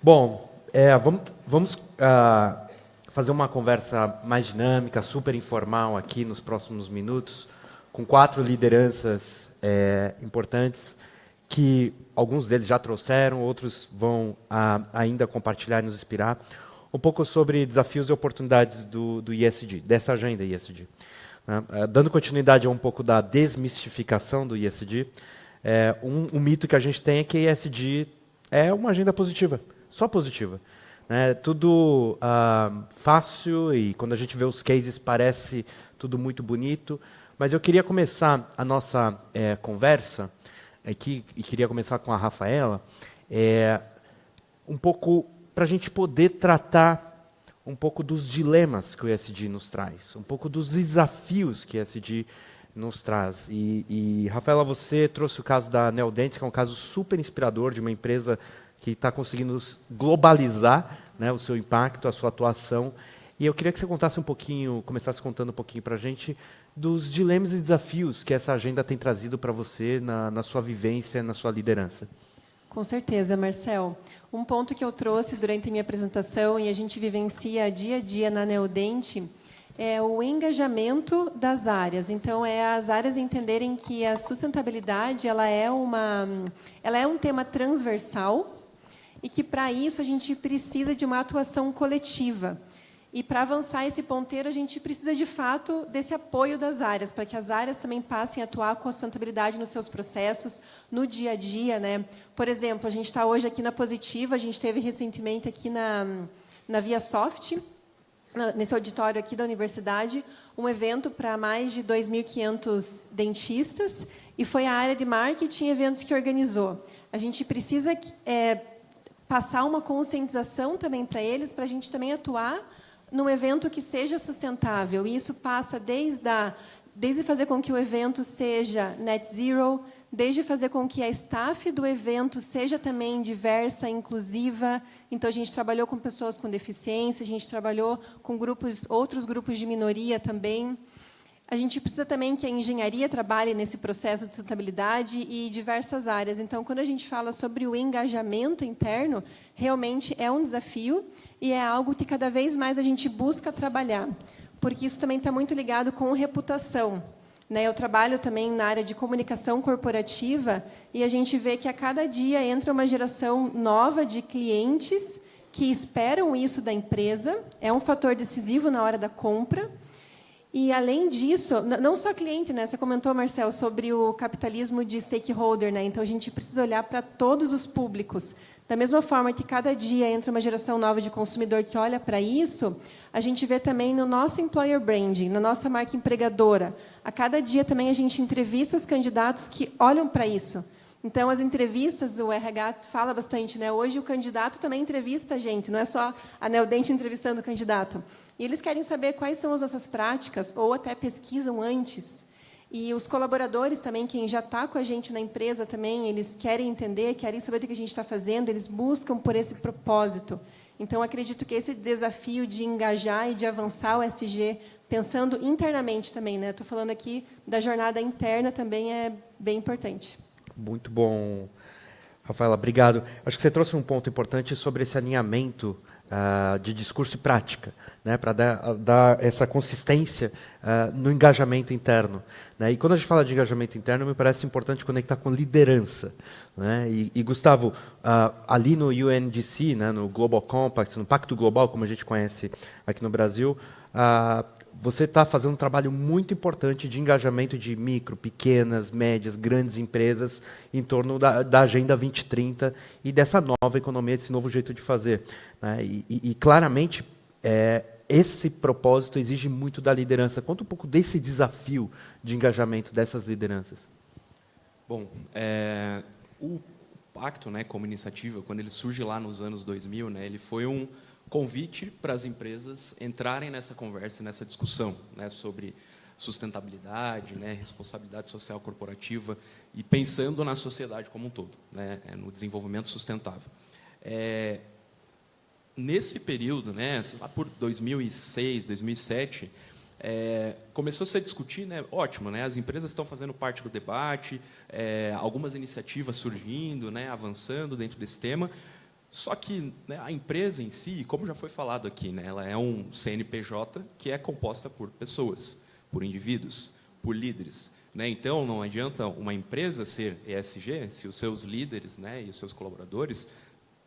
Bom, vamos fazer uma conversa mais dinâmica, super informal aqui nos próximos minutos, com 4 lideranças importantes, que alguns deles já trouxeram, outros vão ainda compartilhar e nos inspirar, um pouco sobre desafios e oportunidades do ESG, dessa agenda ESG. Né? Dando continuidade a um pouco da desmistificação do ESG, um mito que a gente tem é que ESG é uma agenda positiva, só positiva. Tudo fácil, e quando a gente vê os cases parece tudo muito bonito, mas eu queria começar a nossa conversa aqui, e queria começar com a Rafaela, um pouco para a gente poder tratar um pouco dos dilemas que o ESG nos traz, um pouco dos desafios que o ESG nos traz. E Rafaela, você trouxe o caso da Neodentes, que é um caso super inspirador de uma empresa que está conseguindo globalizar, né, o seu impacto, a sua atuação. E eu queria que você contasse um pouquinho, começasse contando um pouquinho para a gente dos dilemas e desafios que essa agenda tem trazido para você na sua vivência, na sua liderança. Com certeza, Marcel. Um ponto que eu trouxe durante a minha apresentação e a gente vivencia dia a dia na Neodente é o engajamento das áreas. Então, as áreas entenderem que a sustentabilidade ela é um tema transversal e que, para isso, a gente precisa de uma atuação coletiva. E, para avançar esse ponteiro, a gente precisa, de fato, desse apoio das áreas, para que as áreas também passem a atuar com a sustentabilidade nos seus processos, no dia a dia. Né? Por exemplo, a gente está hoje aqui na Positiva, a gente teve recentemente aqui na ViaSoft, nesse auditório aqui da universidade, um evento para mais de 2.500 dentistas, e foi a área de marketing e eventos que organizou. A gente precisa passar uma conscientização também para eles, para a gente também atuar num evento que seja sustentável. E isso passa desde fazer com que o evento seja net zero, desde fazer com que a staff do evento seja também diversa, inclusiva. Então, a gente trabalhou com pessoas com deficiência, a gente trabalhou com outros grupos de minoria também. A gente precisa também que a engenharia trabalhe nesse processo de sustentabilidade e diversas áreas. Então, quando a gente fala sobre o engajamento interno, realmente é um desafio e é algo que cada vez mais a gente busca trabalhar, porque isso também está muito ligado com reputação. Eu trabalho também na área de comunicação corporativa e a gente vê que a cada dia entra uma geração nova de clientes que esperam isso da empresa, é um fator decisivo na hora da compra. E, além disso, não só cliente, né? Você comentou, Marcel, sobre o capitalismo de stakeholder. Né? Então, a gente precisa olhar para todos os públicos. Da mesma forma que cada dia entra uma geração nova de consumidor que olha para isso, a gente vê também no nosso employer branding, na nossa marca empregadora. A cada dia também a gente entrevista os candidatos que olham para isso. Então, as entrevistas, o RH fala bastante, né? Hoje o candidato também entrevista a gente, não é só a Neodente entrevistando o candidato. E eles querem saber quais são as nossas práticas, ou até pesquisam antes. E os colaboradores também, quem já está com a gente na empresa também, eles querem entender, querem saber o que a gente está fazendo, eles buscam por esse propósito. Então, acredito que esse desafio de engajar e de avançar o SG, pensando internamente também, né? Estou falando aqui da jornada interna, também é bem importante. Muito bom, Rafaela, obrigado. Acho que você trouxe um ponto importante sobre esse alinhamento de discurso e prática, né, para dar essa consistência no engajamento interno. Né? E quando a gente fala de engajamento interno, me parece importante conectar com liderança. Né? E Gustavo, ali no UNGC, né, no Global Compact, no Pacto Global, como a gente conhece aqui no Brasil, você está fazendo um trabalho muito importante de engajamento de micro, pequenas, médias, grandes empresas em torno da Agenda 2030 e dessa nova economia, desse novo jeito de fazer. Né? E claramente, esse propósito exige muito da liderança. Conta um pouco desse desafio de engajamento dessas lideranças. Bom, o Pacto, né, como iniciativa, quando ele surge lá nos anos 2000, né, ele foi um convite para as empresas entrarem nessa conversa, nessa discussão, né, sobre sustentabilidade, né, responsabilidade social corporativa e pensando na sociedade como um todo, né, no desenvolvimento sustentável. Nesse período, né, lá por 2006, 2007, começou -se a discutir, né, ótimo, né, as empresas estão fazendo parte do debate, algumas iniciativas surgindo, né, avançando dentro desse tema, Só que, né, a empresa em si, como já foi falado aqui, né, ela é um CNPJ que é composta por pessoas, por indivíduos, por líderes. Né? Então, não adianta uma empresa ser ESG se os seus líderes, né, e os seus colaboradores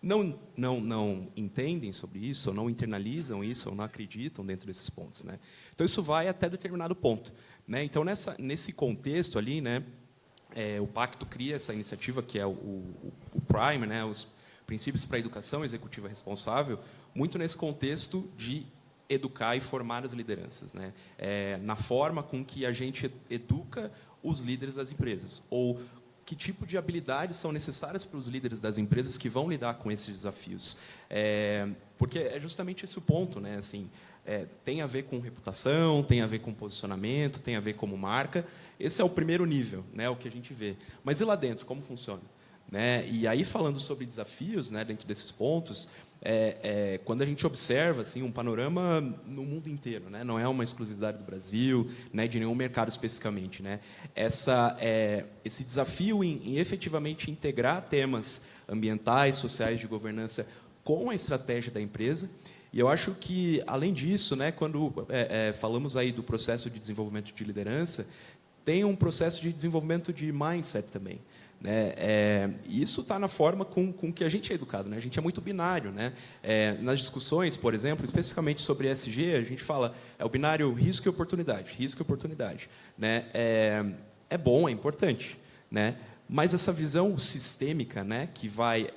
não entendem sobre isso, ou não internalizam isso, ou não acreditam dentro desses pontos. Né? Então, isso vai até determinado ponto. Né? Então, nesse contexto ali, né, o Pacto cria essa iniciativa, que é o PRIME, né, os Princípios para a Educação Executiva Responsável, muito nesse contexto de educar e formar as lideranças, né? Na forma com que a gente educa os líderes das empresas, ou que tipo de habilidades são necessárias para os líderes das empresas que vão lidar com esses desafios. Porque é justamente esse o ponto, né? Assim, tem a ver com reputação, tem a ver com posicionamento, tem a ver como marca. Esse é o primeiro nível, né? O que a gente vê. Mas e lá dentro, como funciona? Né? E aí, falando sobre desafios, né, dentro desses pontos, quando a gente observa assim, um panorama no mundo inteiro, né? Não é uma exclusividade do Brasil, né, de nenhum mercado especificamente. Né? Esse desafio em efetivamente integrar temas ambientais, sociais, de governança com a estratégia da empresa. E eu acho que, além disso, né, quando falamos aí do processo de desenvolvimento de liderança, tem um processo de desenvolvimento de mindset também. Né? Isso está na forma com que a gente é educado. Né? A gente é muito binário. Né? Nas discussões, por exemplo, especificamente sobre ESG, a gente fala o binário risco e oportunidade. Risco e oportunidade. Né? É bom, é importante. Né? Mas essa visão sistêmica, né, que vai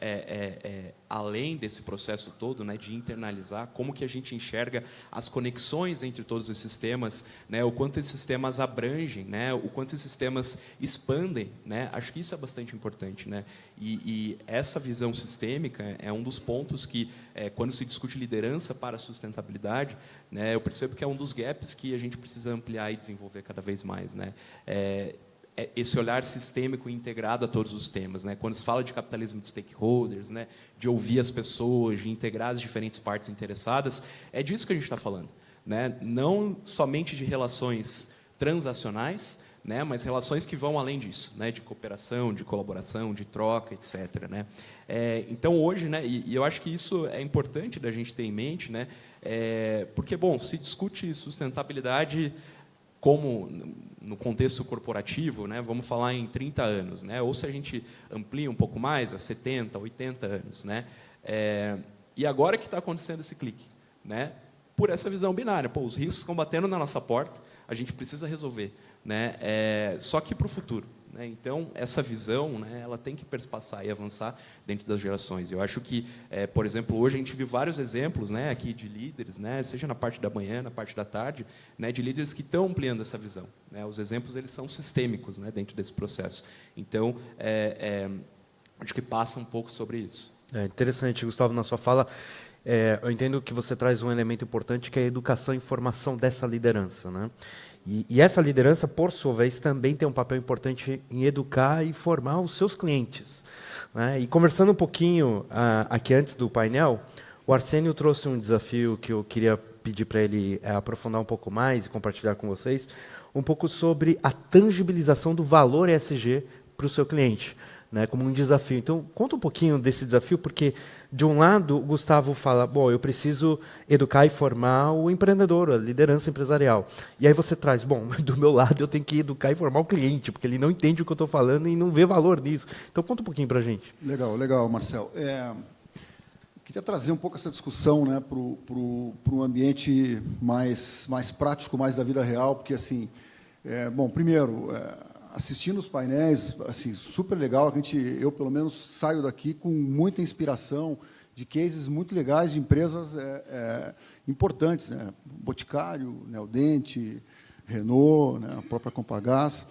além desse processo todo, né, de internalizar, como que a gente enxerga as conexões entre todos esses temas, né, o quanto esses temas abrangem, né, o quanto esses temas expandem, né, acho que isso é bastante importante. Né, e essa visão sistêmica é um dos pontos que, quando se discute liderança para a sustentabilidade, né, eu percebo que é um dos gaps que a gente precisa ampliar e desenvolver cada vez mais. Né, esse olhar sistêmico e integrado a todos os temas. Né? Quando se fala de capitalismo de stakeholders, né? De ouvir as pessoas, de integrar as diferentes partes interessadas, é disso que a gente está falando. Né? Não somente de relações transacionais, né? Mas relações que vão além disso, né? De cooperação, de colaboração, de troca, etc. Né? Então, hoje, né? E eu acho que isso é importante da gente ter em mente, né? Porque, bom, se discute sustentabilidade como no contexto corporativo, né, vamos falar em 30 anos, né, ou se a gente amplia um pouco mais, a 70, 80 anos. Né, e agora que está acontecendo esse clique? Né, por essa visão binária. Pô, os riscos estão batendo na nossa porta, a gente precisa resolver. Né, só que para o futuro. Né, então, essa visão, né, ela tem que perspassar e avançar dentro das gerações. Eu acho que, por exemplo, hoje a gente viu vários exemplos, né, aqui de líderes, né, seja na parte da manhã, na parte da tarde, né, de líderes que estão ampliando essa visão. Né, os exemplos eles são sistêmicos, né, dentro desse processo. Então, acho que passa um pouco sobre isso. Interessante, Gustavo, na sua fala. Eu entendo que você traz um elemento importante, que é a educação e formação dessa liderança. Né? E essa liderança, por sua vez, também tem um papel importante em educar e formar os seus clientes. Né? E conversando um pouquinho aqui antes do painel, o Arsênio trouxe um desafio que eu queria pedir para ele aprofundar um pouco mais e compartilhar com vocês, um pouco sobre a tangibilização do valor ESG para o seu cliente. Né, como um desafio. Então, conta um pouquinho desse desafio, porque, de um lado, o Gustavo fala, bom, eu preciso educar e formar o empreendedor, a liderança empresarial. E aí você traz, bom, do meu lado, eu tenho que educar e formar o cliente, porque ele não entende o que eu estou falando e não vê valor nisso. Então, conta um pouquinho para a gente. Legal, Marcel. Queria trazer um pouco essa discussão, né, para um ambiente mais prático, mais da vida real, porque, assim, bom, primeiro... assistindo os painéis, assim, super legal. Eu, pelo menos, saio daqui com muita inspiração de cases muito legais de empresas importantes, né? Boticário, Neodente, Renault, né? A própria Compagás.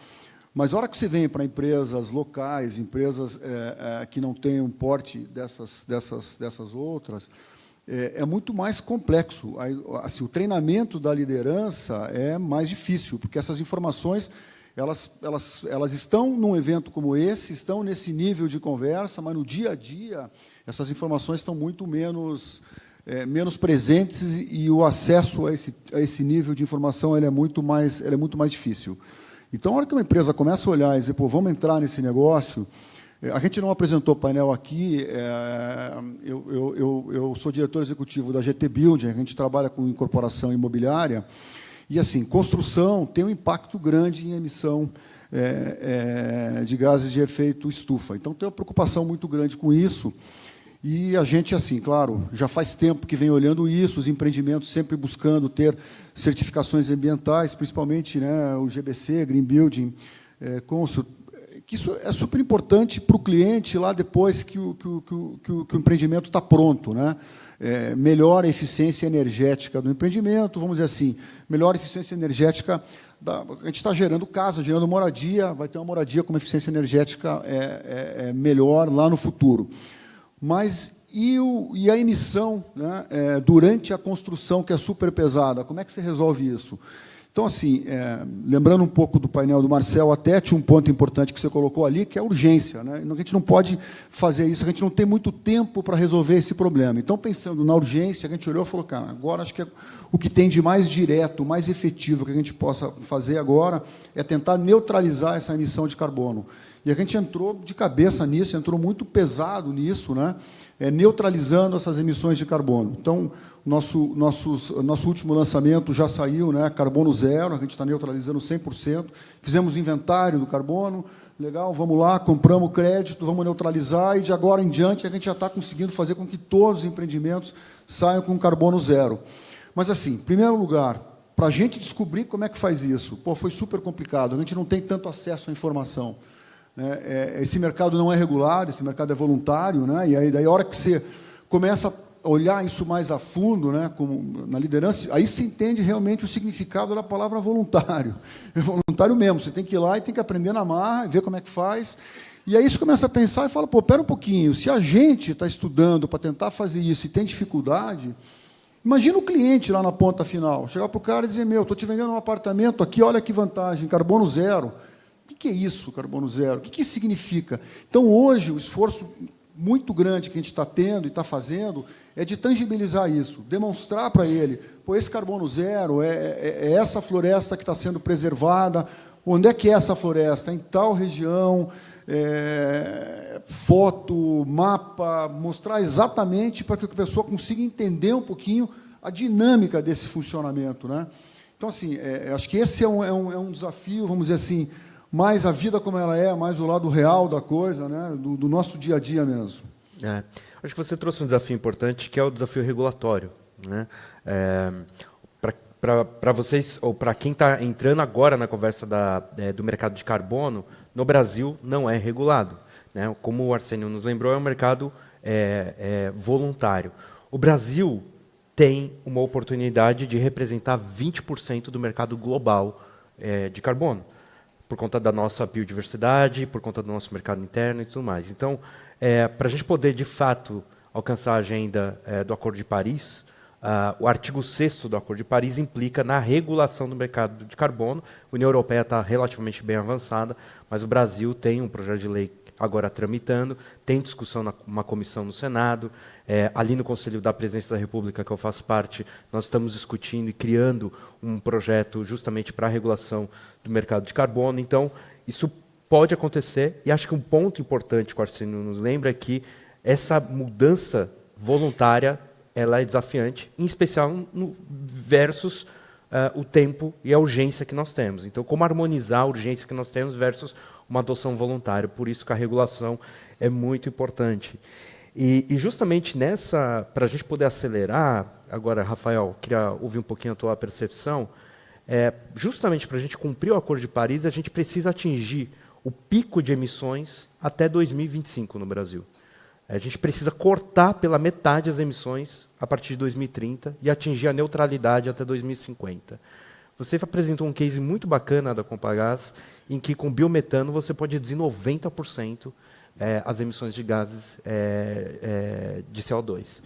Mas, a hora que você vem para empresas locais, empresas que não têm um porte dessas outras, é muito mais complexo. Assim, o treinamento da liderança é mais difícil, porque essas informações... Elas estão num evento como esse, estão nesse nível de conversa, mas no dia a dia essas informações estão muito menos presentes e o acesso a esse nível de informação ele é muito mais difícil. Então, a hora que uma empresa começa a olhar e dizer, pô, vamos entrar nesse negócio, A gente não apresentou o painel aqui. Eu sou diretor executivo da GT Building, a gente trabalha com incorporação imobiliária, e, assim, construção tem um impacto grande em emissão de gases de efeito estufa. Então, tem uma preocupação muito grande com isso, e a gente, assim, claro, já faz tempo que vem olhando isso, os empreendimentos sempre buscando ter certificações ambientais, principalmente, né, o GBC, Green Building, Consul, que isso é super importante para o cliente lá depois que o empreendimento está pronto, né? Melhora a eficiência energética do empreendimento, vamos dizer assim, melhora a eficiência energética. A gente está gerando casa, gerando moradia, vai ter uma moradia com uma eficiência energética melhor lá no futuro. Mas e a emissão, né, durante a construção, que é super pesada? Como é que você resolve isso? Então, assim, lembrando um pouco do painel do Marcel, até tinha um ponto importante que você colocou ali, que é a urgência, né? A gente não pode fazer isso, a gente não tem muito tempo para resolver esse problema. Então, pensando na urgência, a gente olhou e falou, cara, agora acho que o que tem de mais direto, mais efetivo que a gente possa fazer agora é tentar neutralizar essa emissão de carbono. E a gente entrou de cabeça nisso, entrou muito pesado nisso, né? Neutralizando essas emissões de carbono. Então, nosso último lançamento já saiu, né, carbono zero, a gente está neutralizando 100%, fizemos inventário do carbono, legal, vamos lá, compramos crédito, vamos neutralizar, e de agora em diante a gente já está conseguindo fazer com que todos os empreendimentos saiam com carbono zero. Mas, assim, em primeiro lugar, para a gente descobrir como é que faz isso, foi super complicado, a gente não tem tanto acesso à informação. Esse mercado não é regulado, esse mercado é voluntário, né? E aí, daí, a hora que você começa a olhar isso mais a fundo, né, como na liderança, aí se entende realmente o significado da palavra voluntário. É voluntário mesmo, você tem que ir lá e tem que aprender na marra, ver como é que faz. E aí você começa a pensar e fala, espera um pouquinho, se a gente está estudando para tentar fazer isso e tem dificuldade, imagina o cliente lá na ponta final, chegar para o cara e dizer, estou te vendendo um apartamento aqui, olha que vantagem, carbono zero. O que é isso, carbono zero? O que isso significa? Então, hoje, o esforço muito grande que a gente está tendo e está fazendo é de tangibilizar isso, demonstrar para ele, esse carbono zero é essa floresta que está sendo preservada, onde é que é essa floresta? Em tal região, foto, mapa, mostrar exatamente para que a pessoa consiga entender um pouquinho a dinâmica desse funcionamento, né? Então, assim, acho que esse é um desafio, vamos dizer assim, mais a vida como ela é, mais o lado real da coisa, né, do nosso dia a dia mesmo. Acho que você trouxe um desafio importante, que é o desafio regulatório, né? Para vocês, ou para quem está entrando agora na conversa do mercado de carbono, no Brasil não é regulado, né? Como o Arsênio nos lembrou, é um mercado voluntário. O Brasil tem uma oportunidade de representar 20% do mercado global de carbono, por conta da nossa biodiversidade, por conta do nosso mercado interno e tudo mais. Então, para a gente poder, de fato, alcançar a agenda do Acordo de Paris, o artigo 6º do Acordo de Paris implica na regulação do mercado de carbono. A União Europeia está relativamente bem avançada, mas o Brasil tem um projeto de lei agora tramitando, tem discussão numa comissão no Senado, ali no Conselho da Presidência da República, que eu faço parte, nós estamos discutindo e criando um projeto justamente para a regulação do mercado de carbono. Então, isso pode acontecer, e acho que um ponto importante que o Arsênio nos lembra é que essa mudança voluntária ela é desafiante, em especial versus o tempo e a urgência que nós temos. Então, como harmonizar a urgência que nós temos versus uma adoção voluntária? Por isso que a regulação é muito importante. E justamente nessa, para a gente poder acelerar, agora, Rafael, queria ouvir um pouquinho a tua percepção, justamente para a gente cumprir o Acordo de Paris, a gente precisa atingir o pico de emissões até 2025 no Brasil. A gente precisa cortar pela metade as emissões a partir de 2030 e atingir a neutralidade até 2050. Você apresentou um case muito bacana da Compagás, em que com biometano você pode reduzir 90% as emissões de gases de CO2.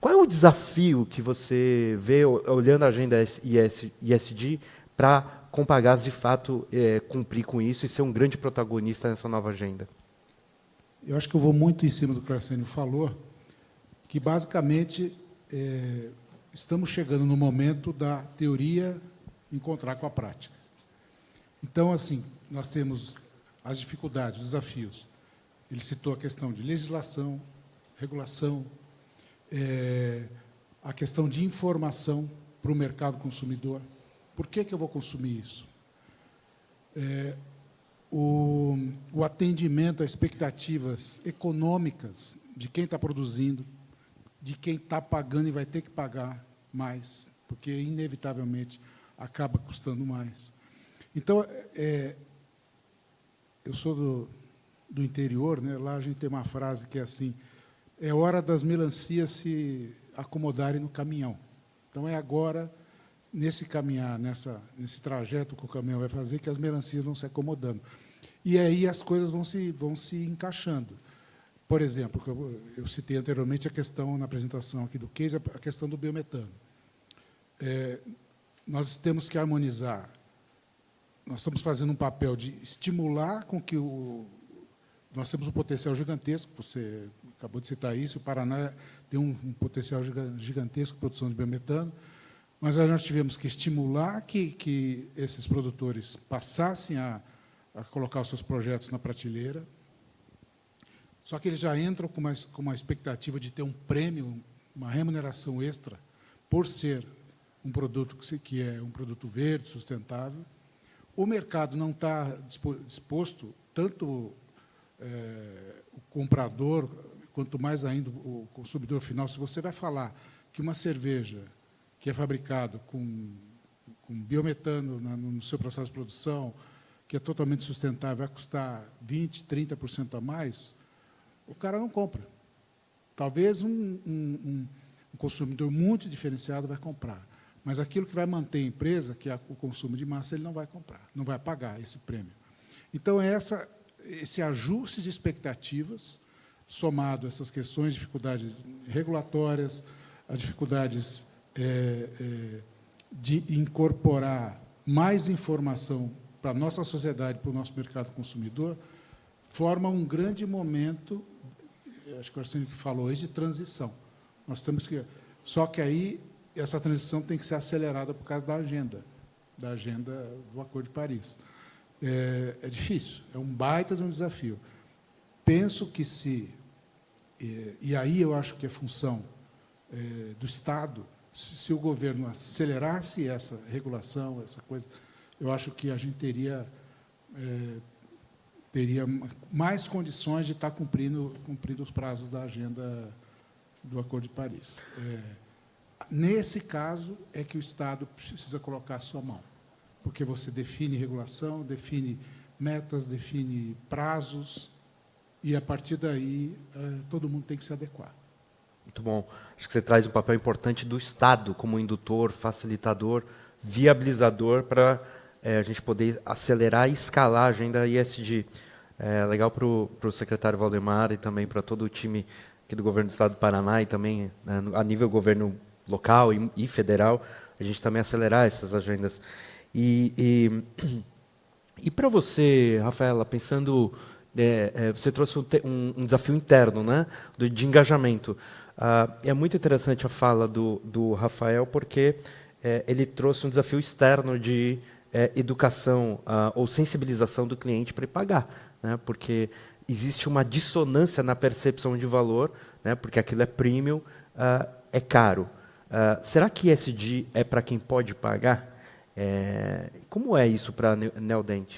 Qual é o desafio que você vê, olhando a agenda ESG, para Compagás, de fato, cumprir com isso e ser um grande protagonista nessa nova agenda? Eu acho que eu vou muito em cima do que o Arsênio falou, que, basicamente, estamos chegando no momento da teoria encontrar com a prática. Então, assim, nós temos as dificuldades, os desafios Ele citou a questão de legislação, regulação, a questão de informação para o mercado consumidor. Por que eu vou consumir isso? O atendimento a expectativas econômicas de quem está produzindo, de quem está pagando e vai ter que pagar mais, porque, inevitavelmente, acaba custando mais. Então, eu sou do interior, né? Lá a gente tem uma frase que é assim: é hora das melancias se acomodarem no caminhão. Então, é agora, nesse caminhar, nesse trajeto que o caminhão vai fazer, que as melancias vão se acomodando. E aí as coisas vão se encaixando. Por exemplo, eu citei anteriormente a questão, na apresentação aqui do case, a questão do biometano. Nós temos que harmonizar. Nós estamos fazendo um papel de estimular com que nós temos um potencial gigantesco, você acabou de citar isso, o Paraná tem um potencial gigantesco de produção de biometano, mas nós tivemos que estimular que esses produtores passassem a colocar os seus projetos na prateleira. Só que eles já entram com uma expectativa de ter um prêmio, uma remuneração extra, por ser um produto que é um produto verde, sustentável. O mercado não está disposto, tanto o comprador, quanto mais ainda o consumidor final. Se você vai falar que uma cerveja que é fabricada com biometano no seu processo de produção, que é totalmente sustentável, vai custar 20%, 30% a mais, o cara não compra. Talvez um consumidor muito diferenciado vai comprar, mas aquilo que vai manter a empresa, que é o consumo de massa, ele não vai comprar, não vai pagar esse prêmio. Então, esse ajuste de expectativas, somado a essas questões, dificuldades regulatórias, as dificuldades de incorporar mais informação para a nossa sociedade, para o nosso mercado consumidor, forma um grande momento, acho que o Arsênio que falou hoje, de transição. Nós temos que... Só que aí, essa transição tem que ser acelerada por causa da agenda do Acordo de Paris. É difícil, é um baita de um desafio. Penso que e aí eu acho que é função do Estado, se o governo acelerasse essa regulação, essa coisa, eu acho que a gente teria mais condições de estar cumprindo os prazos da agenda do Acordo de Paris. Nesse caso, é que o Estado precisa colocar a sua mão, porque você define regulação, define metas, define prazos, e, a partir daí, todo mundo tem que se adequar. Muito bom. Acho que você traz um papel importante do Estado como indutor, facilitador, viabilizador para a gente poder acelerar e escalar a agenda ESG. Legal para o secretário Valdemar e também para todo o time aqui do Governo do Estado do Paraná e também a nível governo local e federal, a gente também acelerar essas agendas. E para você, Rafaela, pensando... você trouxe um desafio interno, né, de engajamento. É muito interessante a fala do Rafael, porque ele trouxe um desafio externo de educação ou sensibilização do cliente para ele pagar, né, porque existe uma dissonância na percepção de valor, né, porque aquilo é premium, é caro. Será que ESG é para quem pode pagar? Como é isso para a Neodent?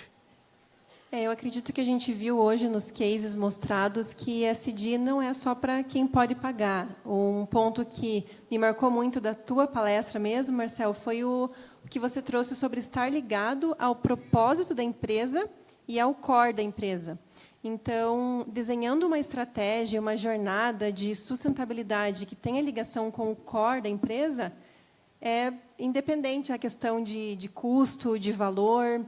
Eu acredito que a gente viu hoje nos cases mostrados que ESG não é só para quem pode pagar. Um ponto que me marcou muito da tua palestra mesmo, Marcel, foi o que você trouxe sobre estar ligado ao propósito da empresa e ao core da empresa. Então, desenhando uma estratégia, uma jornada de sustentabilidade que tenha ligação com o core da empresa, é independente a questão de custo, de valor.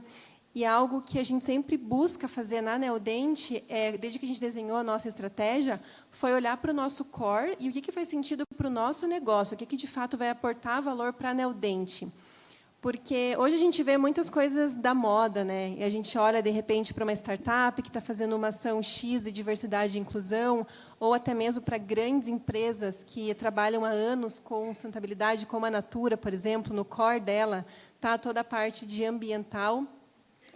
E algo que a gente sempre busca fazer na Neodent, desde que a gente desenhou a nossa estratégia, foi olhar para o nosso core e o que faz sentido para o nosso negócio, o que de fato vai aportar valor para a Neodent. Porque hoje a gente vê muitas coisas da moda, né? E a gente olha, de repente, para uma startup que está fazendo uma ação X de diversidade e inclusão, ou até mesmo para grandes empresas que trabalham há anos com sustentabilidade, como a Natura, por exemplo, no core dela está toda a parte de ambiental.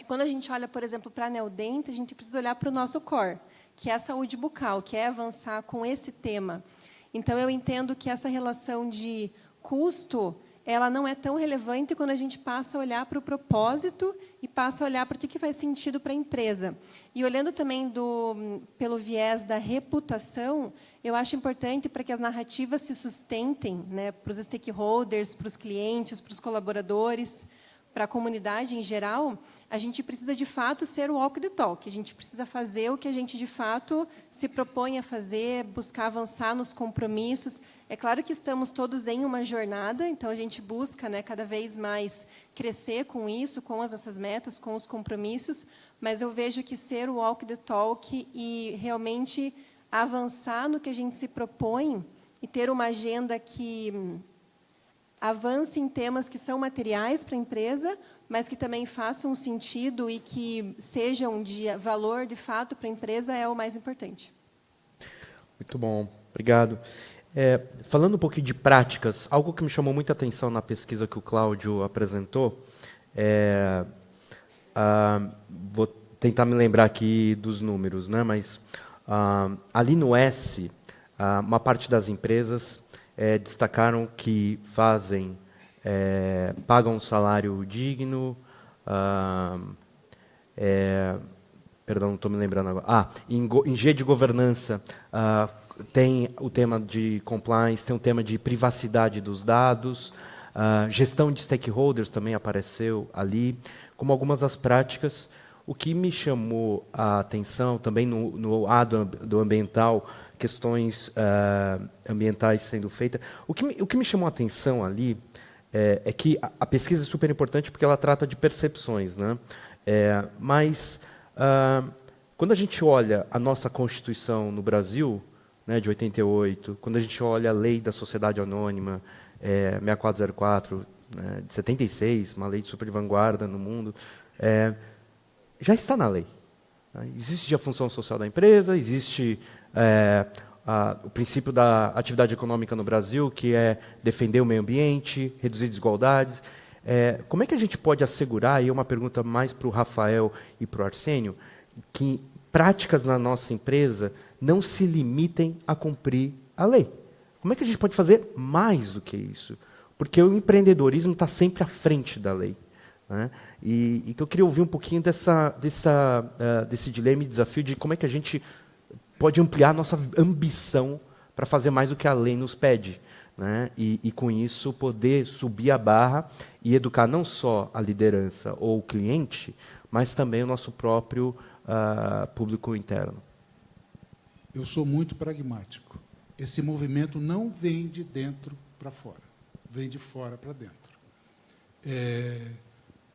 Quando a gente olha, por exemplo, para a Neodent, a gente precisa olhar para o nosso core, que é a saúde bucal, que é avançar com esse tema. Então, eu entendo que essa relação de custo, ela não é tão relevante quando a gente passa a olhar para o propósito e passa a olhar para o que faz sentido para a empresa. E olhando também pelo viés da reputação, eu acho importante para que as narrativas se sustentem, né, para os stakeholders, para os clientes, para os colaboradores, para a comunidade em geral, a gente precisa, de fato, ser o walk the talk. A gente precisa fazer o que a gente, de fato, se propõe a fazer, buscar avançar nos compromissos. É claro que estamos todos em uma jornada, então a gente busca, né, cada vez mais crescer com isso, com as nossas metas, com os compromissos, mas eu vejo que ser o walk the talk e realmente avançar no que a gente se propõe e ter uma agenda que avance em temas que são materiais para a empresa, mas que também façam sentido e que sejam de valor, de fato, para a empresa, é o mais importante. Muito bom, obrigado. Falando um pouquinho de práticas, algo que me chamou muita atenção na pesquisa que o Cláudio apresentou, vou tentar me lembrar aqui dos números, né? Mas ali no S, uma parte das empresas destacaram que pagam um salário digno, perdão, não estou me lembrando agora. Em G de governança, tem o tema de compliance, tem o tema de privacidade dos dados, gestão de stakeholders também apareceu ali, como algumas das práticas. O que me chamou a atenção também no A do ambiental, questões ambientais sendo feitas. O que me chamou a atenção ali é que a pesquisa é super importante porque ela trata de percepções, né? Mas quando a gente olha a nossa Constituição no Brasil, né, de 88, quando a gente olha a Lei da Sociedade Anônima 6404, né, de 76, uma lei de super vanguarda no mundo, já está na lei. Existe a função social da empresa, existe o princípio da atividade econômica no Brasil, que é defender o meio ambiente, reduzir desigualdades. Como é que a gente pode assegurar, e é uma pergunta mais para o Rafael e para o Arsênio, que práticas na nossa empresa não se limitem a cumprir a lei? Como é que a gente pode fazer mais do que isso? Porque o empreendedorismo está sempre à frente da lei, né? E que eu queria ouvir um pouquinho desse dilema e desafio de como é que a gente pode ampliar a nossa ambição para fazer mais do que a lei nos pede, né? E com isso poder subir a barra e educar não só a liderança ou o cliente, mas também o nosso próprio público interno. Eu sou muito pragmático. Esse movimento não vem de dentro para fora, vem de fora para dentro.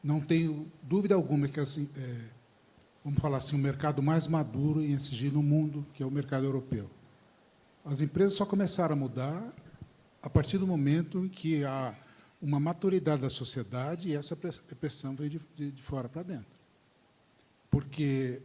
Não tenho dúvida alguma que, assim, vamos falar assim, o mercado mais maduro em ESG no mundo, que é o mercado europeu. As empresas só começaram a mudar a partir do momento em que há uma maturidade da sociedade e essa pressão vem de fora para dentro. Porque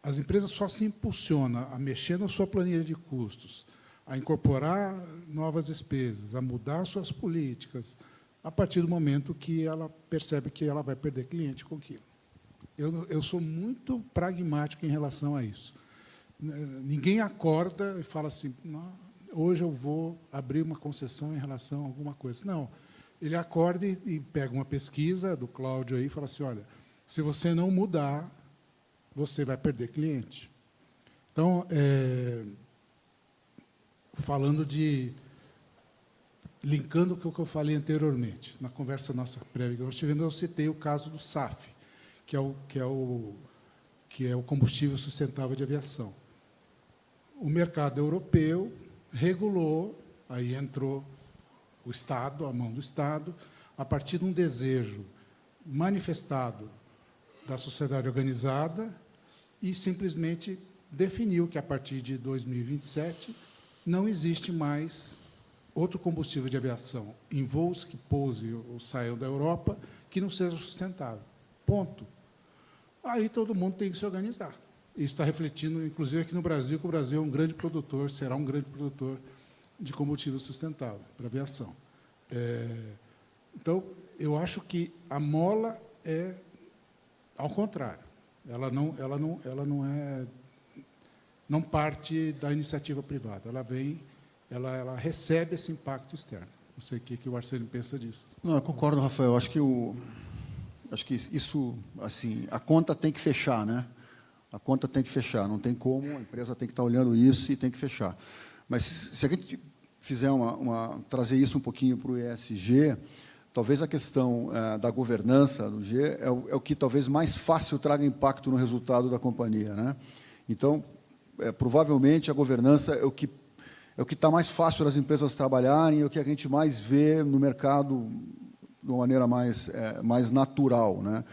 as empresas só se impulsionam a mexer na sua planilha de custos, a incorporar novas despesas, a mudar suas políticas, a partir do momento que ela percebe que ela vai perder cliente com aquilo. Eu sou muito pragmático em relação a isso. Ninguém acorda e fala assim, hoje eu vou abrir uma concessão em relação a alguma coisa. Não, ele acorda e pega uma pesquisa do Cláudio aí e fala assim, olha, se você não mudar, você vai perder cliente. Então, linkando com o que eu falei anteriormente, na conversa nossa prévia que nós tivemos, eu citei o caso do SAF, que é o combustível sustentável de aviação. O mercado europeu regulou, aí entrou o Estado, a mão do Estado, a partir de um desejo manifestado da sociedade organizada e simplesmente definiu que, a partir de 2027, não existe mais outro combustível de aviação em voos que pousem ou saiam da Europa que não seja sustentável. Ponto. Aí todo mundo tem que se organizar. Isso está refletindo, inclusive, aqui no Brasil, que o Brasil é um grande produtor, será um grande produtor de combustível sustentável para a aviação. Então, eu acho que a mola é ao contrário. ela não parte da iniciativa privada. Ela recebe esse impacto externo. Não sei o que o Arsênio pensa disso. Não, eu concordo, Rafael. Acho que isso, assim, a conta tem que fechar, né? A conta tem que fechar. Não tem como, a empresa tem que estar olhando isso e tem que fechar. Mas se a gente fizer trazer isso um pouquinho para o ESG, talvez a questão da governança do G é o que talvez mais fácil traga impacto no resultado da companhia, né? Então, provavelmente a governança é o que está mais fácil das empresas trabalharem, é o que a gente mais vê no mercado de uma maneira mais natural, né?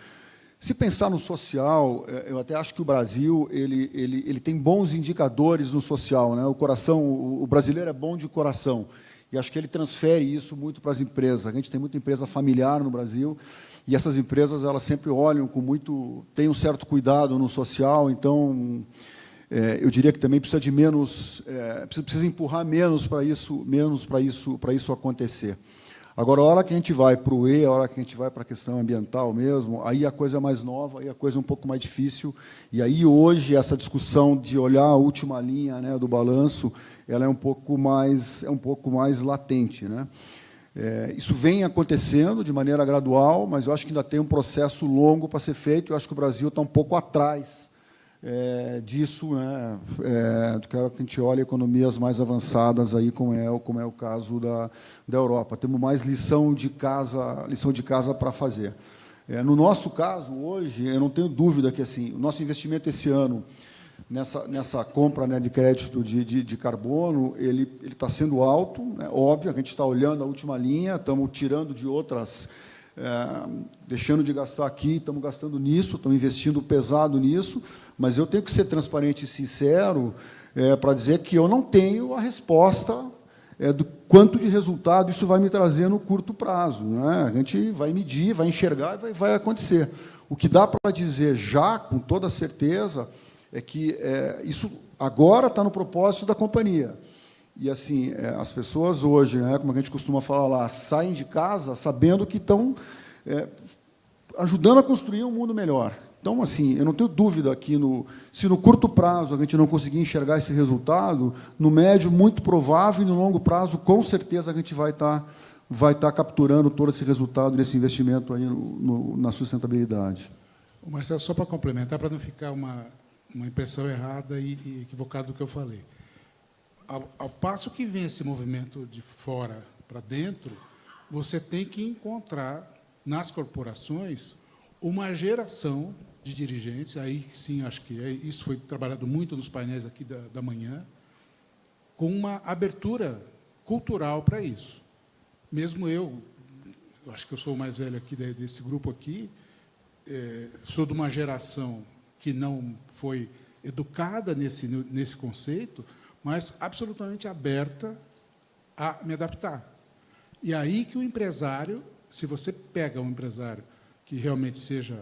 Se pensar no social, eu até acho que o Brasil ele tem bons indicadores no social, né? O brasileiro é bom de coração, e acho que ele transfere isso muito para as empresas. A gente tem muita empresa familiar no Brasil, e essas empresas elas sempre olham têm um certo cuidado no social, então eu diria que também precisa de menos, precisa empurrar menos para isso acontecer. Agora, a hora que a gente vai para o E, a hora que a gente vai para a questão ambiental mesmo, aí a coisa é mais nova, aí a coisa é um pouco mais difícil, e aí hoje essa discussão de olhar a última linha, né, do balanço, ela é um pouco mais latente, né? Isso vem acontecendo de maneira gradual, mas eu acho que ainda tem um processo longo para ser feito. Eu acho que o Brasil está um pouco atrás disso, né? Quero que a gente olhe economias mais avançadas aí, como é o caso da Europa. Temos mais lição de casa para fazer. No nosso caso hoje, eu não tenho dúvida que assim o nosso investimento esse ano nessa compra, né, de crédito de carbono, ele está sendo alto, né? Óbvio, a gente está olhando a última linha, estamos tirando de outras, deixando de gastar aqui, estamos gastando nisso, estamos investindo pesado nisso, mas eu tenho que ser transparente e sincero para dizer que eu não tenho a resposta do quanto de resultado isso vai me trazer no curto prazo, né? A gente vai medir, vai enxergar e vai acontecer. O que dá para dizer já, com toda certeza, é que isso agora está no propósito da companhia. E, assim, as pessoas hoje, né, como a gente costuma falar lá, saem de casa sabendo que estão ajudando a construir um mundo melhor. Então, assim, eu não tenho dúvida que, se no curto prazo a gente não conseguir enxergar esse resultado, no médio, muito provável, e no longo prazo, com certeza, a gente vai estar capturando todo esse resultado desse investimento aí na sustentabilidade. Marcelo, só para complementar, para não ficar uma impressão errada e equivocada do que eu falei. Ao passo que vem esse movimento de fora para dentro, você tem que encontrar, nas corporações, uma geração de dirigentes, aí sim, acho que isso foi trabalhado muito nos painéis aqui da manhã, com uma abertura cultural para isso. Mesmo eu acho que eu sou o mais velho aqui desse grupo aqui, sou de uma geração que não foi educada nesse conceito, mas absolutamente aberta a me adaptar. E aí que o empresário, se você pega um empresário que realmente seja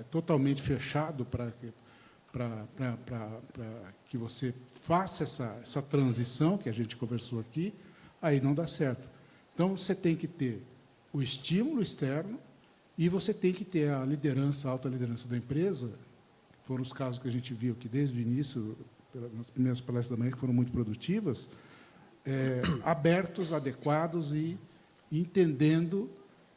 totalmente fechado para que você faça essa transição que a gente conversou aqui, aí não dá certo. Então, você tem que ter o estímulo externo e você tem que ter a liderança, a alta liderança da empresa. Foram os casos que a gente viu aqui desde o início, nas primeiras palestras da manhã, que foram muito produtivas, abertos, adequados e entendendo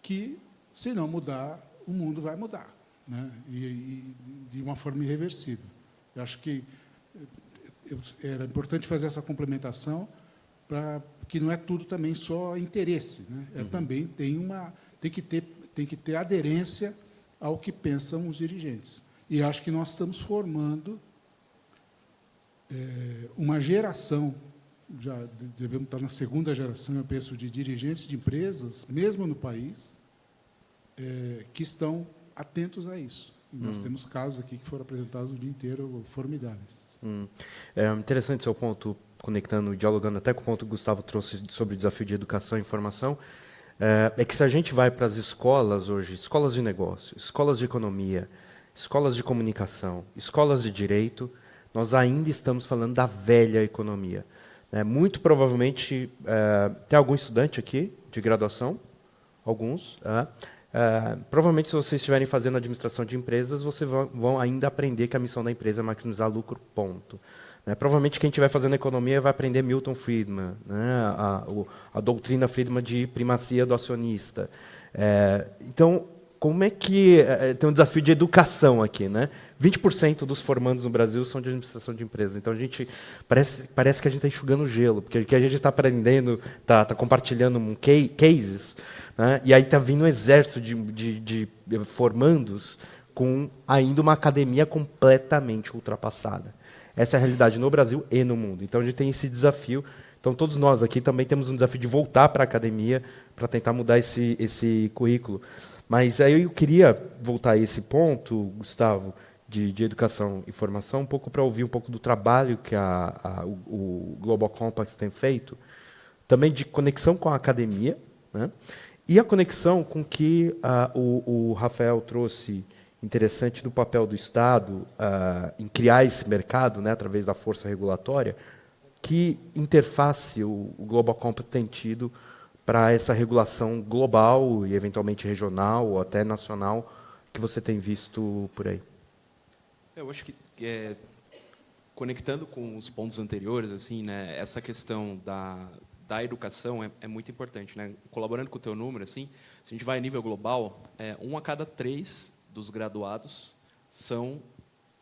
que, se não mudar, o mundo vai mudar, né? E de uma forma irreversível. Eu acho que era importante fazer essa complementação, que não é tudo também só interesse, né? Também tem que ter aderência ao que pensam os dirigentes. E acho que nós estamos formando uma geração, já devemos estar na segunda geração, eu penso, de dirigentes de empresas, mesmo no país, que estão atentos a isso. E nós temos casos aqui que foram apresentados o dia inteiro, formidáveis. É interessante o seu ponto, dialogando até com o ponto que o Gustavo trouxe sobre o desafio de educação e informação, que se a gente vai para as escolas hoje, escolas de negócio, escolas de economia, escolas de comunicação, escolas de direito, nós ainda estamos falando da velha economia. Muito provavelmente, tem algum estudante aqui de graduação? Alguns. Provavelmente, se vocês estiverem fazendo administração de empresas, vocês vão ainda aprender que a missão da empresa é maximizar lucro, ponto. Né? Provavelmente, quem estiver fazendo economia vai aprender Milton Friedman, né? a doutrina Friedman de primacia do acionista. Então, como é que... tem um desafio de educação aqui, né? 20% dos formandos no Brasil são de administração de empresas. Então, a gente parece que a gente está enxugando gelo, porque o que a gente está aprendendo, está compartilhando cases, né? E aí está vindo um exército de formandos com ainda uma academia completamente ultrapassada. Essa é a realidade no Brasil e no mundo. Então, a gente tem esse desafio. Então, todos nós aqui também temos um desafio de voltar para a academia para tentar mudar esse currículo. Mas aí eu queria voltar a esse ponto, Gustavo, de educação e formação, um pouco para ouvir um pouco do trabalho que o Global Compact tem feito, também de conexão com a academia, né? E a conexão com que o Rafael trouxe interessante do papel do Estado em criar esse mercado, né, através da força regulatória. Que interface o Global Compact tem tido para essa regulação global e, eventualmente, regional ou até nacional que você tem visto por aí? Eu acho que, conectando com os pontos anteriores, assim, né, essa questão da educação é muito importante. Né? Colaborando com o teu número, assim, se a gente vai a nível global, 1 a cada 3 dos graduados são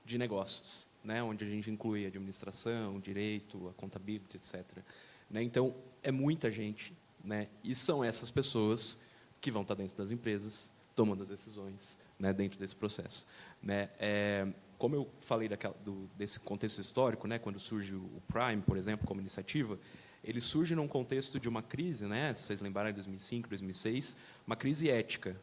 de negócios, né, onde a gente inclui administração, direito, a contabilidade, etc. Né? Então, é muita gente, né, e são essas pessoas que vão estar dentro das empresas, tomando as decisões, né, dentro desse processo. Né? Como eu falei desse contexto histórico, né, quando surge o Prime, por exemplo, como iniciativa, ele surge num contexto de uma crise, né, se vocês lembrarem, em 2005, 2006, uma crise ética,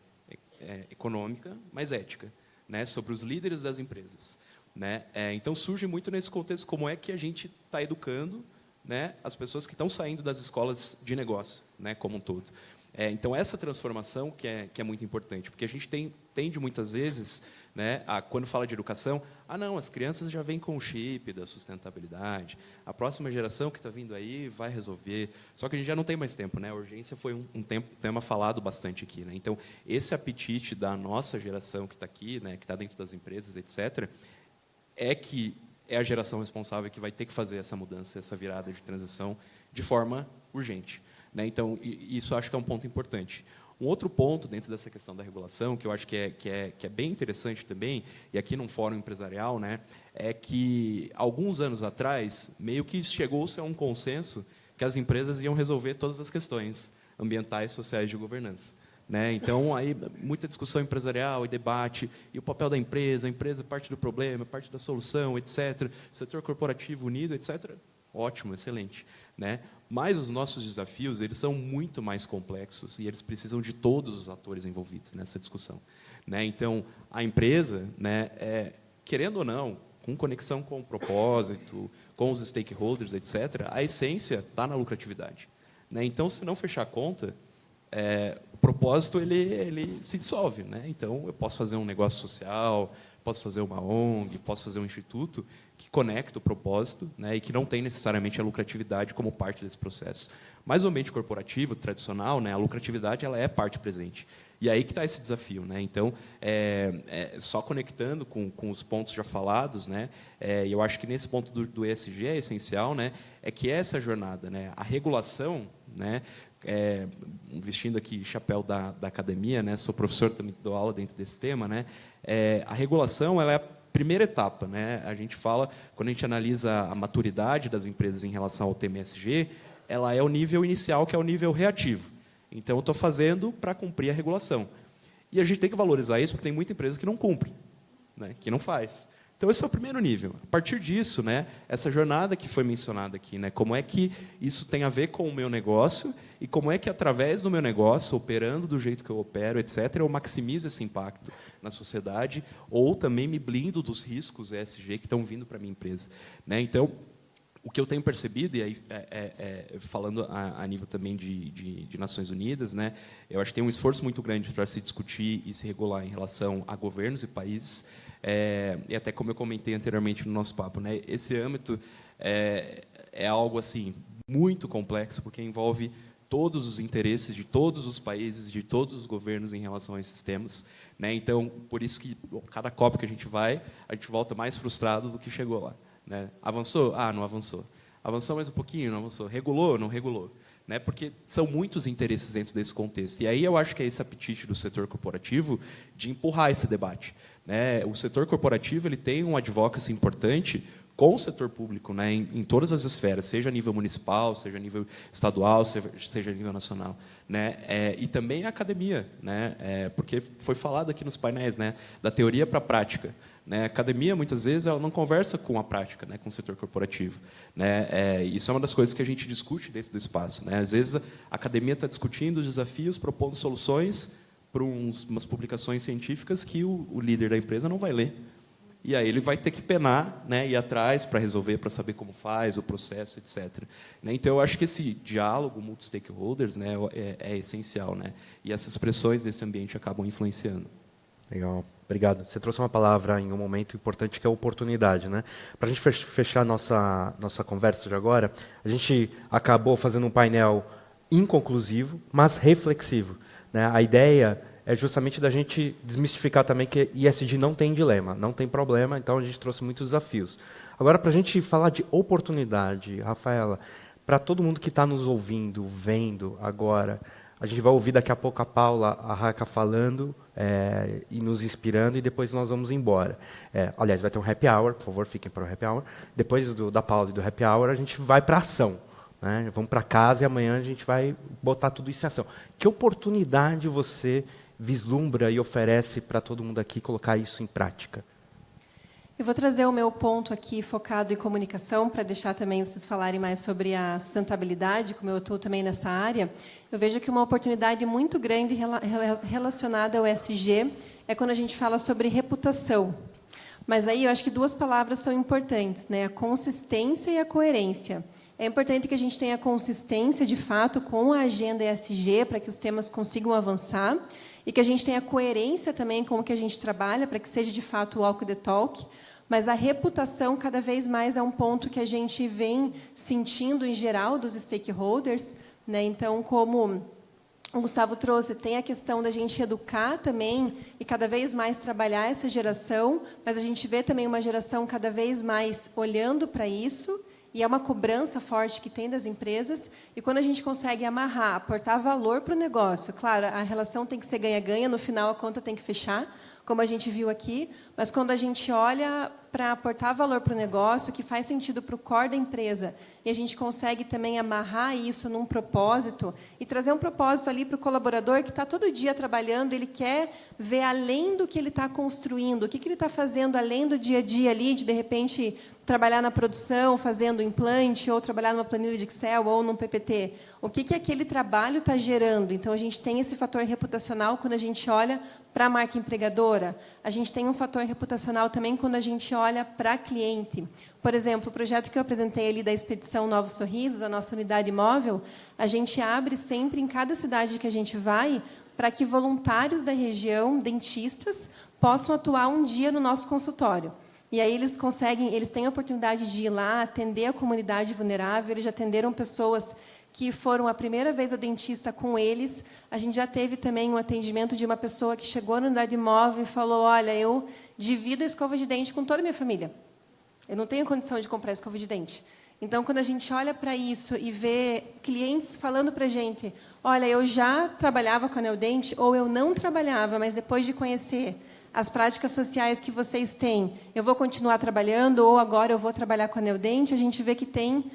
econômica, mas ética, né, sobre os líderes das empresas. Né? Então, surge muito nesse contexto como é que a gente está educando, né, as pessoas que estão saindo das escolas de negócio, né, como um todo. Então, essa transformação que é muito importante, porque a gente tende, muitas vezes, né, quando fala de educação, não, as crianças já vêm com o chip da sustentabilidade, a próxima geração que está vindo aí vai resolver, só que a gente já não tem mais tempo. Né? A urgência foi um tema falado bastante aqui. Né? Então, esse apetite da nossa geração que está aqui, né, que está dentro das empresas, etc., que é a geração responsável que vai ter que fazer essa mudança, essa virada de transição de forma urgente. Né? Então, isso acho que é um ponto importante. Um outro ponto dentro dessa questão da regulação, que eu acho que é bem interessante também, e aqui num fórum empresarial, né, é que, alguns anos atrás, meio que chegou-se a um consenso que as empresas iam resolver todas as questões ambientais, sociais e de governança. Né? Então, aí, muita discussão empresarial e debate, e o papel da empresa, a empresa é parte do problema, parte da solução, etc. Setor corporativo unido, etc. Ótimo, excelente. Né? Mas os nossos desafios, eles são muito mais complexos e eles precisam de todos os atores envolvidos nessa discussão. Né? Então, a empresa, né, querendo ou não, com conexão com o propósito, com os stakeholders, etc., a essência está na lucratividade. Né? Então, se não fechar a conta, o propósito ele se dissolve. Né? Então, eu posso fazer um negócio social, posso fazer uma ONG, posso fazer um instituto que conecta o propósito, né, e que não tem necessariamente a lucratividade como parte desse processo. Mas o ambiente corporativo tradicional, né, a lucratividade ela é parte presente. E aí que está esse desafio. Né? Então, só conectando com os pontos já falados, né, e eu acho que nesse ponto do ESG é essencial, né, que essa jornada, né, a regulação, né, vestindo aqui chapéu da academia, né, sou professor, também dou aula dentro desse tema, né, a regulação ela é a primeira etapa. Né, a gente fala, quando a gente analisa a maturidade das empresas em relação ao tema ESG, ela é o nível inicial, que é o nível reativo. Então, eu estou fazendo para cumprir a regulação. E a gente tem que valorizar isso, porque tem muita empresa que não cumpre, né, que não faz. Então, esse é o primeiro nível. A partir disso, né, essa jornada que foi mencionada aqui, né, como é que isso tem a ver com o meu negócio e como é que, através do meu negócio, operando do jeito que eu opero, etc., eu maximizo esse impacto na sociedade ou também me blindo dos riscos ESG que estão vindo para a minha empresa. Né? Então, o que eu tenho percebido, e aí falando a nível também de Nações Unidas, né, eu acho que tem um esforço muito grande para se discutir e se regular em relação a governos e países, e até como eu comentei anteriormente no nosso papo, né, esse âmbito é algo assim muito complexo, porque envolve todos os interesses de todos os países, de todos os governos em relação a esses temas, né? Então, por isso que cada COP que a gente volta mais frustrado do que chegou lá, né? Avançou? Ah, não avançou. Avançou mais um pouquinho? Não avançou. Regulou? Não regulou. Né? Porque são muitos interesses dentro desse contexto. E aí eu acho que é esse apetite do setor corporativo de empurrar esse debate, né? O setor corporativo ele tem um advocacy importante com o setor público, né, em todas as esferas, seja a nível municipal, seja a nível estadual, seja a nível nacional, né, e também a academia, né, porque foi falado aqui nos painéis, né, da teoria para a prática, né, a academia muitas vezes ela não conversa com a prática, né, com o setor corporativo, né, isso é uma das coisas que a gente discute dentro do espaço, né, às vezes a academia está discutindo os desafios, propondo soluções para umas publicações científicas que o líder da empresa não vai ler. E aí ele vai ter que penar, né, ir atrás para resolver, para saber como faz, o processo, etc. Né? Então, eu acho que esse diálogo multi-stakeholders, né, é essencial. Né? E essas pressões desse ambiente acabam influenciando. Legal, obrigado. Você trouxe uma palavra em um momento importante, que é a oportunidade. Né? Para a gente fechar nossa conversa de agora, a gente acabou fazendo um painel inconclusivo, mas reflexivo. Né? A ideia é justamente da gente desmistificar também que ESG não tem dilema, não tem problema, então a gente trouxe muitos desafios. Agora, para a gente falar de oportunidade, Rafaela, para todo mundo que está nos ouvindo, vendo agora, a gente vai ouvir daqui a pouco a Paula, a Raca falando e nos inspirando, e depois nós vamos embora. Aliás, vai ter um happy hour, por favor, fiquem para o happy hour. Depois da Paula e do happy hour, a gente vai para a ação. Né? Vamos para casa e amanhã a gente vai botar tudo isso em ação. Que oportunidade você vislumbra e oferece para todo mundo aqui colocar isso em prática? Eu vou trazer o meu ponto aqui focado em comunicação, para deixar também vocês falarem mais sobre a sustentabilidade, como eu estou também nessa área. Eu vejo que uma oportunidade muito grande relacionada ao ESG é quando a gente fala sobre reputação. Mas aí eu acho que duas palavras são importantes, né? A consistência e a coerência. É importante que a gente tenha consistência, de fato, com a agenda ESG, para que os temas consigam avançar, e que a gente tenha coerência também com o que a gente trabalha, para que seja, de fato, o walk the talk. Mas a reputação, cada vez mais, é um ponto que a gente vem sentindo, em geral, dos stakeholders. Né? Então, como o Gustavo trouxe, tem a questão da gente educar também e cada vez mais trabalhar essa geração, mas a gente vê também uma geração cada vez mais olhando para isso, e é uma cobrança forte que tem das empresas, e quando a gente consegue amarrar, aportar valor para o negócio, claro, a relação tem que ser ganha-ganha, no final a conta tem que fechar, como a gente viu aqui, mas quando a gente olha para aportar valor para o negócio, que faz sentido para o core da empresa, e a gente consegue também amarrar isso num propósito, e trazer um propósito ali para o colaborador que está todo dia trabalhando, ele quer ver além do que ele está construindo, o que ele está fazendo além do dia a dia ali, de repente trabalhar na produção, fazendo implante, ou trabalhar numa planilha de Excel, ou num PPT. O que aquele trabalho está gerando? Então, a gente tem esse fator reputacional quando a gente olha para a marca empregadora. A gente tem um fator reputacional também quando a gente olha para cliente. Por exemplo, o projeto que eu apresentei ali da Expedição Novos Sorrisos, a nossa unidade móvel, a gente abre sempre, em cada cidade que a gente vai, para que voluntários da região, dentistas, possam atuar um dia no nosso consultório. E aí eles têm a oportunidade de ir lá, atender a comunidade vulnerável, eles já atenderam pessoas que foram a primeira vez a dentista com eles. A gente já teve também um atendimento de uma pessoa que chegou na unidade móvel e falou, olha, eu divido a escova de dente com toda a minha família. Eu não tenho condição de comprar escova de dente. Então, quando a gente olha para isso e vê clientes falando para a gente, olha, eu já trabalhava com a Neodente, ou eu não trabalhava, mas depois de conhecer as práticas sociais que vocês têm, eu vou continuar trabalhando, ou agora eu vou trabalhar com a Neodente, a gente vê que tem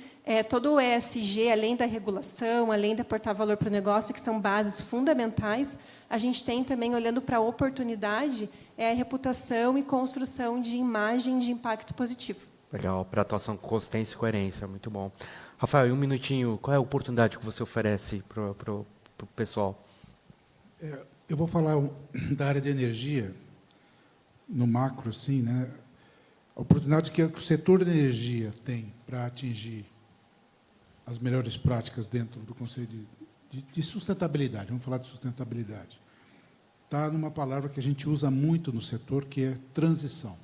todo o ESG, além da regulação, além de aportar valor para o negócio, que são bases fundamentais, a gente tem também, olhando para a oportunidade, a reputação e construção de imagem de impacto positivo. Legal, para atuação com consistência e coerência, muito bom. Rafael, em um minutinho, qual é a oportunidade que você oferece para o pessoal? Eu vou falar da área de energia, no macro, sim, né? A oportunidade que o setor de energia tem para atingir as melhores práticas dentro do conceito de sustentabilidade, vamos falar de sustentabilidade, está numa palavra que a gente usa muito no setor, que é transição,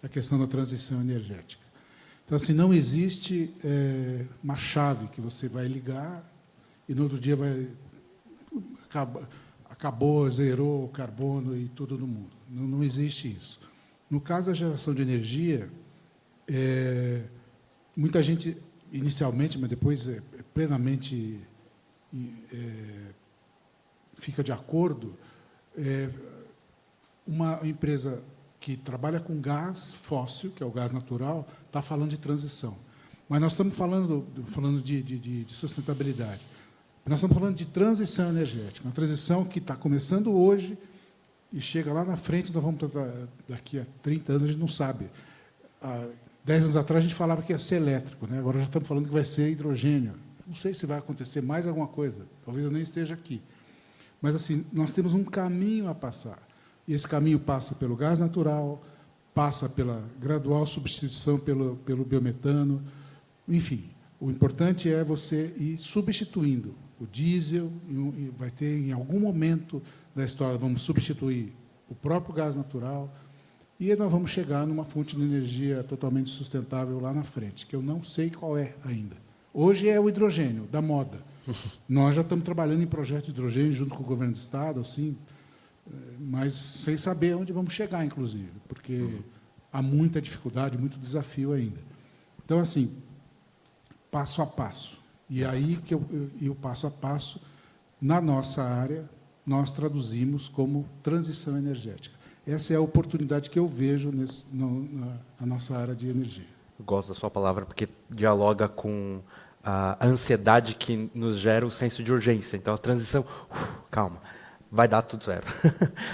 a questão da transição energética. Então, assim, não existe uma chave que você vai ligar e no outro dia acabou, zerou o carbono e tudo no mundo. Não existe isso. No caso da geração de energia, muita gente, inicialmente, mas depois plenamente fica de acordo, uma empresa que trabalha com gás fóssil, que é o gás natural, está falando de transição. Mas nós estamos falando de sustentabilidade. Nós estamos falando de transição energética, uma transição que está começando hoje e chega lá na frente, nós vamos daqui a 30 anos, a gente não sabe. Há 10 anos atrás, a gente falava que ia ser elétrico, né? Agora já estamos falando que vai ser hidrogênio. Não sei se vai acontecer mais alguma coisa, talvez eu nem esteja aqui. Mas, assim, nós temos um caminho a passar. E esse caminho passa pelo gás natural, passa pela gradual substituição pelo biometano. Enfim, o importante é você ir substituindo o diesel, e vai ter, em algum momento da história, vamos substituir o próprio gás natural, e nós vamos chegar numa fonte de energia totalmente sustentável lá na frente, que eu não sei qual é ainda. Hoje é o hidrogênio, da moda. Nós já estamos trabalhando em projeto de hidrogênio junto com o governo do Estado, assim, mas sem saber onde vamos chegar, inclusive, porque há muita dificuldade, muito desafio ainda. Então, assim, passo a passo. E aí que o passo a passo, na nossa área, nós traduzimos como transição energética. Essa é a oportunidade que eu vejo na nossa área de energia. Eu gosto da sua palavra porque dialoga com a ansiedade que nos gera o senso de urgência. Então, a transição, calma, vai dar tudo certo.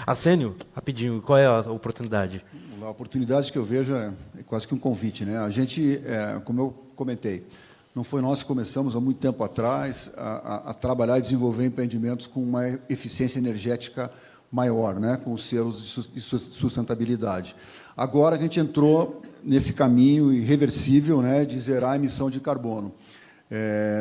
Arsênio, rapidinho, qual é a oportunidade? A oportunidade que eu vejo é quase que um convite, né? A gente, como eu comentei, não foi nós que começamos há muito tempo atrás a trabalhar e desenvolver empreendimentos com uma eficiência energética maior, né? Com os selos de sustentabilidade. Agora a gente entrou nesse caminho irreversível, né, de zerar a emissão de carbono.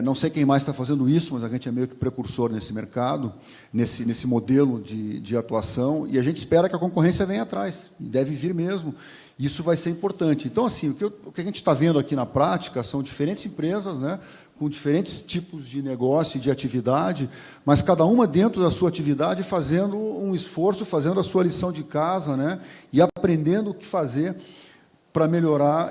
Não sei quem mais está fazendo isso, mas a gente é meio que precursor nesse mercado, nesse modelo de atuação, e a gente espera que a concorrência venha atrás, e deve vir mesmo. Isso vai ser importante. Então, assim, o que a gente está vendo aqui na prática são diferentes empresas, né, com diferentes tipos de negócio e de atividade, mas cada uma dentro da sua atividade fazendo um esforço, fazendo a sua lição de casa, né, e aprendendo o que fazer para melhorar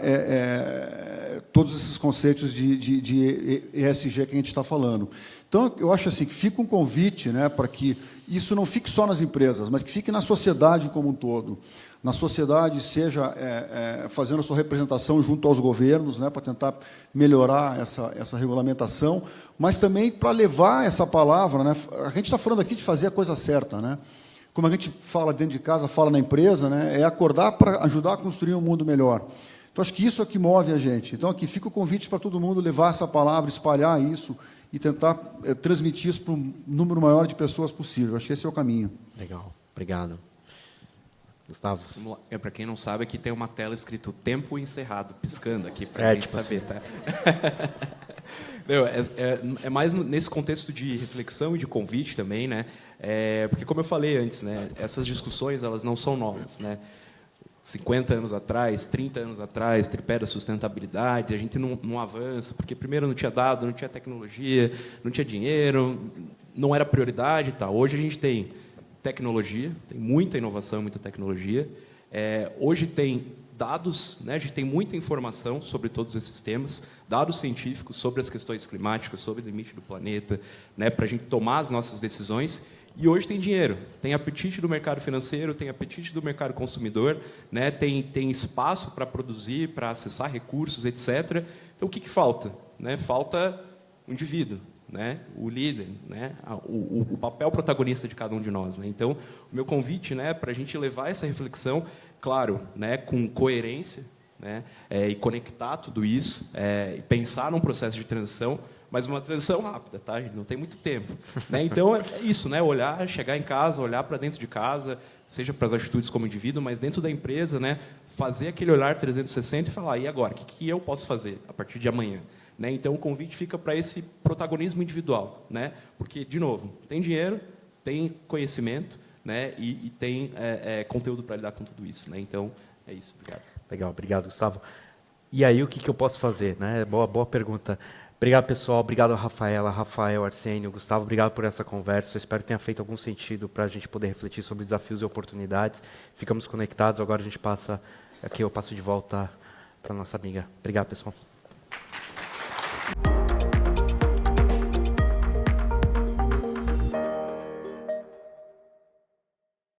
todos esses conceitos de ESG que a gente está falando. Então, eu acho assim, que fica um convite, né, para que isso não fique só nas empresas, mas que fique na sociedade como um todo. Na sociedade, seja fazendo a sua representação junto aos governos, né, para tentar melhorar essa regulamentação, mas também para levar essa palavra, né, a gente está falando aqui de fazer a coisa certa, né? Como a gente fala dentro de casa, fala na empresa, né, é acordar para ajudar a construir um mundo melhor. Então, acho que isso é que move a gente. Então, aqui fica o convite para todo mundo levar essa palavra, espalhar isso e tentar transmitir isso para um número maior de pessoas possível. Acho que esse é o caminho. Legal, obrigado. Gustavo? Para quem não sabe, aqui tem uma tela escrito tempo encerrado, piscando aqui, para a gente saber. Tá? Não, é mais nesse contexto de reflexão e de convite também, né? Porque, como eu falei antes, né, essas discussões elas não são novas. Né? 50 anos atrás, 30 anos atrás, tripé da sustentabilidade, a gente não avança, porque primeiro não tinha dado, não tinha tecnologia, não tinha dinheiro, não era prioridade e tal. Hoje a gente tem tecnologia, tem muita inovação, muita tecnologia. Hoje tem dados, né, a gente tem muita informação sobre todos esses temas, dados científicos sobre as questões climáticas, sobre o limite do planeta, né, para a gente tomar as nossas decisões. E hoje tem dinheiro, tem apetite do mercado financeiro, tem apetite do mercado consumidor, né, tem espaço para produzir, para acessar recursos, etc. Então, o que falta? Né? Falta o indivíduo, né, o líder, né, o papel protagonista de cada um de nós. Né? Então, o meu convite, né, para a gente levar essa reflexão, claro, né, com coerência, né, e conectar tudo isso, e pensar num processo de transição, mas uma transição rápida, tá? A gente não tem muito tempo. Né? Então, é isso, né, olhar, chegar em casa, olhar para dentro de casa, seja para as atitudes como indivíduo, mas dentro da empresa, né, fazer aquele olhar 360 e falar, e agora, o que eu posso fazer a partir de amanhã? Né? Então, o convite fica para esse protagonismo individual, né? Porque, de novo, tem dinheiro, tem conhecimento, né? E tem conteúdo para lidar com tudo isso. Né? Então, é isso. Obrigado. Legal, obrigado, Gustavo. E aí, o que eu posso fazer? Né? Boa pergunta. Obrigado, pessoal. Obrigado, Rafaela, Rafael, Arsênio, Gustavo. Obrigado por essa conversa. Eu espero que tenha feito algum sentido para a gente poder refletir sobre desafios e oportunidades. Ficamos conectados. Agora a gente passa... Aqui eu passo de volta para a nossa amiga. Obrigado, pessoal.